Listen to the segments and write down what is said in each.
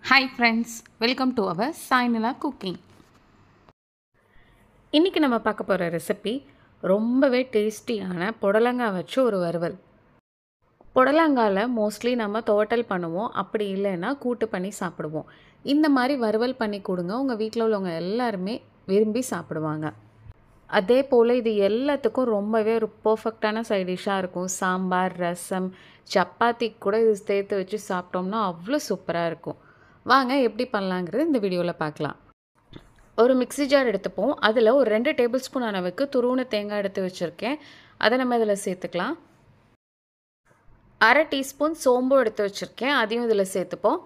Hi friends, welcome to our Sainala Cooking. இன்றைக்கி நம்ம பார்க்க போகிற ரெசிபி ரொம்பவே டேஸ்டியான புடலங்காய் வச்சு ஒரு வறுவல். புடலங்காயில் மோஸ்ட்லி நம்ம துவட்டல் பண்ணுவோம், அப்படி இல்லைன்னா கூட்டு பண்ணி சாப்பிடுவோம். இந்த மாதிரி வறுவல் பண்ணி கொடுங்க, உங்கள் வீட்டில் உள்ளவங்க எல்லாருமே விரும்பி சாப்பிடுவாங்க. அதே போல் இது எல்லாத்துக்கும் ரொம்பவே ஒரு பர்ஃபெக்டான சைட் டிஷ்ஷாக இருக்கும். சாம்பார், ரசம், சப்பாத்திக்கு கூட இது சேர்த்து வச்சு சாப்பிட்டோம்னா அவ்வளோ சூப்பராக இருக்கும். வாங்க எப்படி பண்ணலாங்கிறது இந்த வீடியோவில் பார்க்கலாம். ஒரு மிக்ஸி ஜார் எடுத்துப்போம். அதில் ஒரு 2 டேபிள் ஸ்பூன் அளவுக்கு துருவின தேங்காய் எடுத்து வச்சுருக்கேன். அதை நம்ம இதில் சேர்த்துக்கலாம். 1/2 டீஸ்பூன் சோம்பு எடுத்து வச்சுருக்கேன், அதையும் இதில் சேர்த்துப்போம்.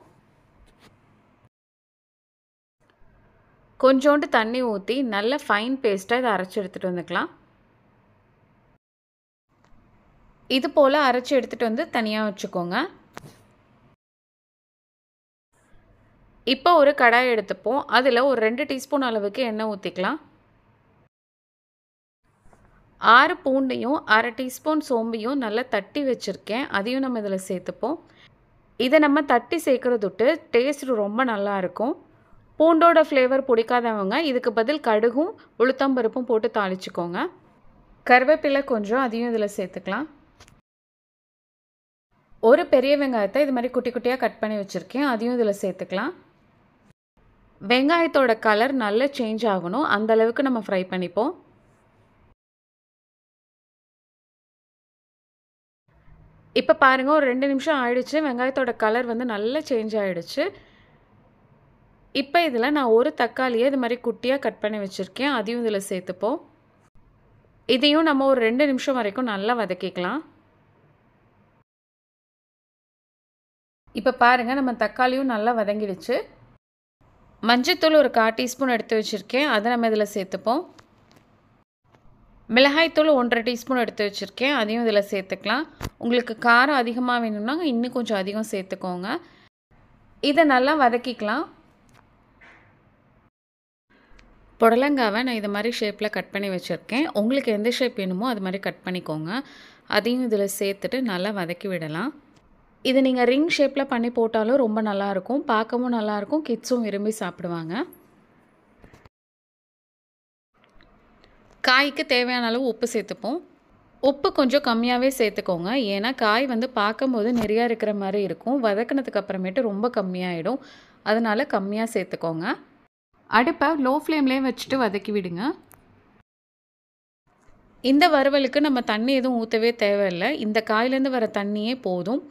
கொஞ்சோண்டு தண்ணி ஊற்றி நல்ல ஃபைன் பேஸ்ட்டாக இதை அரைச்சி எடுத்துகிட்டு வந்துக்கலாம். இது போல் அரைச்சி எடுத்துகிட்டு வந்து தனியாக வச்சுக்கோங்க. இப்போ ஒரு கடாய் எடுத்துப்போம். அதில் ஒரு 2 டீஸ்பூன் அளவுக்கு எண்ணெய் ஊற்றிக்கலாம். 6 பூண்டையும் 1/2 டீஸ்பூன் சோம்பையும் நல்லா தட்டி வச்சுருக்கேன், அதையும் நம்ம இதில் சேர்த்துப்போம். இதை நம்ம தட்டி சேர்க்குறதுட்டு டேஸ்ட் ரொம்ப நல்லாயிருக்கும். பூண்டோட ஃப்ளேவர் பிடிக்காதவங்க இதுக்கு பதில் கடுகும் உளுத்தம்பருப்பும் போட்டு தாளிச்சுக்கோங்க. கருவேப்பிலை கொஞ்சம், அதையும் இதில் சேர்த்துக்கலாம். ஒரு பெரிய வெங்காயத்தை இது மாதிரி குட்டி குட்டியாக கட் பண்ணி வச்சுருக்கேன், அதையும் இதில் சேர்த்துக்கலாம். வெங்காயத்தோட கலர் நல்லா சேஞ்ச் ஆகணும், அந்த அளவுக்கு நம்ம ஃப்ரை பண்ணிப்போம். இப்போ பாருங்கள், ஒரு 2 நிமிஷம் ஆயிடுச்சு. வெங்காயத்தோட கலர் நல்லா சேஞ்ச் ஆகிடுச்சு. இப்போ இதில் நான் ஒரு தக்காளியை இது மாதிரி குட்டியாக கட் பண்ணி வச்சுருக்கேன், அதையும் இதில் சேர்த்துப்போம். இதையும் நம்ம ஒரு 2 நிமிஷம் வரைக்கும் நல்லா வதக்கிக்கலாம். இப்போ பாருங்கள், நம்ம தக்காளியும் நல்லா வதங்கிடுச்சு. மஞ்சத்தூள் ஒரு 1/4 டீஸ்பூன் எடுத்து வச்சுருக்கேன், அதை நம்ம இதில் சேர்த்துப்போம். மிளகாய்த்தூள் 1/2 டீஸ்பூன் எடுத்து வச்சுருக்கேன், அதையும் இதில் சேர்த்துக்கலாம். உங்களுக்கு காரம் அதிகமாக வேணும்னா இன்னும் கொஞ்சம் அதிகம் சேர்த்துக்கோங்க. இதை நல்லா வதக்கிக்கலாம். புடலங்காவை நான் இது மாதிரி ஷேப்பில் கட் பண்ணி வச்சுருக்கேன். உங்களுக்கு எந்த ஷேப் வேணுமோ அது மாதிரி கட் பண்ணிக்கோங்க. அதையும் இதில் சேர்த்துட்டு நல்லா வதக்கி விடலாம். இது நீங்கள் ரிங் ஷேப்பில் பண்ணி போட்டாலும் ரொம்ப நல்லாயிருக்கும், பார்க்கவும் நல்லாயிருக்கும், கிட்ஸும் விரும்பி சாப்பிடுவாங்க. காய்க்கு தேவையான அளவு உப்பு சேர்த்துப்போம். உப்பு கொஞ்சம் கம்மியாகவே சேர்த்துக்கோங்க, ஏன்னா காய் பார்க்கும்போது நிறையா இருக்கிற மாதிரி இருக்கும், வதக்கினதுக்கு அப்புறமேட்டு ரொம்ப கம்மியாகிடும், அதனால் கம்மியாக சேர்த்துக்கோங்க. அடுப்பை லோ ஃப்ளேம்லேயே வச்சுட்டு வதக்கி விடுங்க. இந்த வறுவலுக்கு நம்ம தண்ணி எதுவும் ஊற்றவே தேவையில்லை, இந்த காயிலேருந்து வர தண்ணியே போதும்.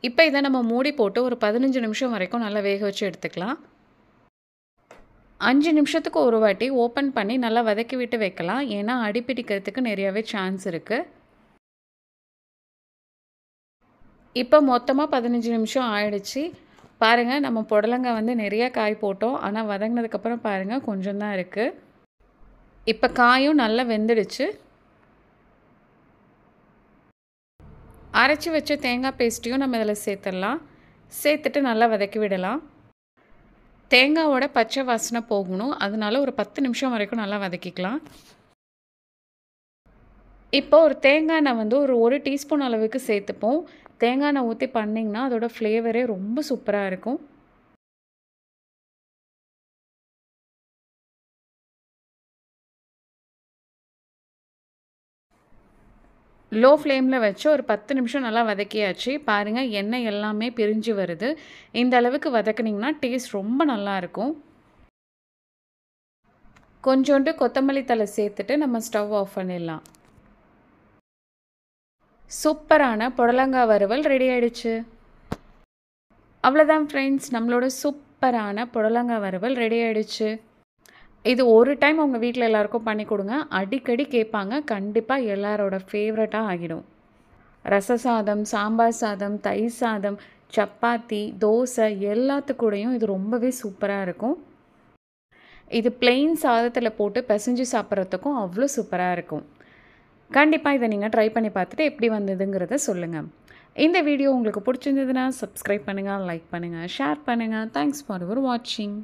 இப்போ இதை நம்ம மூடி போட்டு ஒரு 15 நிமிஷம் வரைக்கும் நல்லா வேக வச்சு எடுத்துக்கலாம். 5 நிமிஷத்துக்கு ஒரு வாட்டி ஓப்பன் பண்ணி நல்லா வதக்கி விட்டு வைக்கலாம், ஏன்னா அடிப்பிடிக்கிறதுக்கு நிறையாவே சான்ஸ் இருக்குது. இப்போ மொத்தமாக 15 நிமிஷம் ஆயிடுச்சு. பாருங்கள், நம்ம புடலங்காய் நிறையா காய் போட்டோம், ஆனால் வதங்கினதுக்கப்புறம் பாருங்கள் கொஞ்சம் தான் இருக்குது. இப்போ காயும் நல்லா வெந்துடுச்சு. அரைச்சி வச்ச தேங்காய் பேஸ்ட்டையும் நம்ம இதில் சேர்த்துடலாம். சேர்த்துட்டு நல்லா வதக்கி விடலாம். தேங்காயோட பச்சை வாசனை போகணும், அதனால ஒரு 10 நிமிஷம் வரைக்கும் நல்லா வதக்கிக்கலாம். இப்போ ஒரு தேங்காய் எண்ணெய் ஒரு 1 டீஸ்பூன் அளவுக்கு சேர்த்துப்போம். தேங்காய் எண்ணெய் ஊற்றி பண்ணிங்கன்னா அதோட ஃப்ளேவரே ரொம்ப சூப்பராக இருக்கும். லோ ஃப்ளேமில் வச்சு ஒரு 10 நிமிஷம் நல்லா வதக்கியாச்சு. பாருங்கள், எண்ணெய் எல்லாமே பிரிஞ்சு வருது. இந்த அளவுக்கு வதக்குனிங்கன்னா டேஸ்ட் ரொம்ப நல்லாயிருக்கும். கொஞ்சோண்டு கொத்தமல்லி தழை சேர்த்துட்டு நம்ம ஸ்டவ் ஆஃப் பண்ணிடலாம். சூப்பரான புடலங்காய் வறுவல் ரெடி ஆகிடுச்சு. அவ்வளோதான் ஃப்ரெண்ட்ஸ், நம்மளோட சூப்பரான புடலங்காய் வறுவல் ரெடி ஆகிடுச்சு. இது ஒரு டைம் உங்கள் வீட்டில் எல்லாருக்கும் பண்ணி கொடுங்க, அடிக்கடி கேட்பாங்க, கண்டிப்பாக எல்லாரோட ஃபேவரட்டாக ஆகிடும். ரச சாதம், சாம்பார் சாதம், தயிர் சாதம், சப்பாத்தி, தோசை எல்லாத்துக்கூடையும் இது ரொம்பவே சூப்பராக இருக்கும். இது பிளெயின் சாதத்தில் போட்டு பிசைஞ்சு சாப்பிட்றதுக்கும் அவ்வளோ சூப்பராக இருக்கும். கண்டிப்பாக இதை நீங்கள் ட்ரை பண்ணி பார்த்துட்டு எப்படி வந்ததுங்கிறத சொல்லுங்கள். இந்த வீடியோ உங்களுக்கு பிடிச்சிருந்ததுன்னா சப்ஸ்கிரைப் பண்ணுங்கள், லைக் பண்ணுங்கள், ஷேர் பண்ணுங்கள். தேங்க்ஸ் ஃபார் யுவர் வாட்சிங்.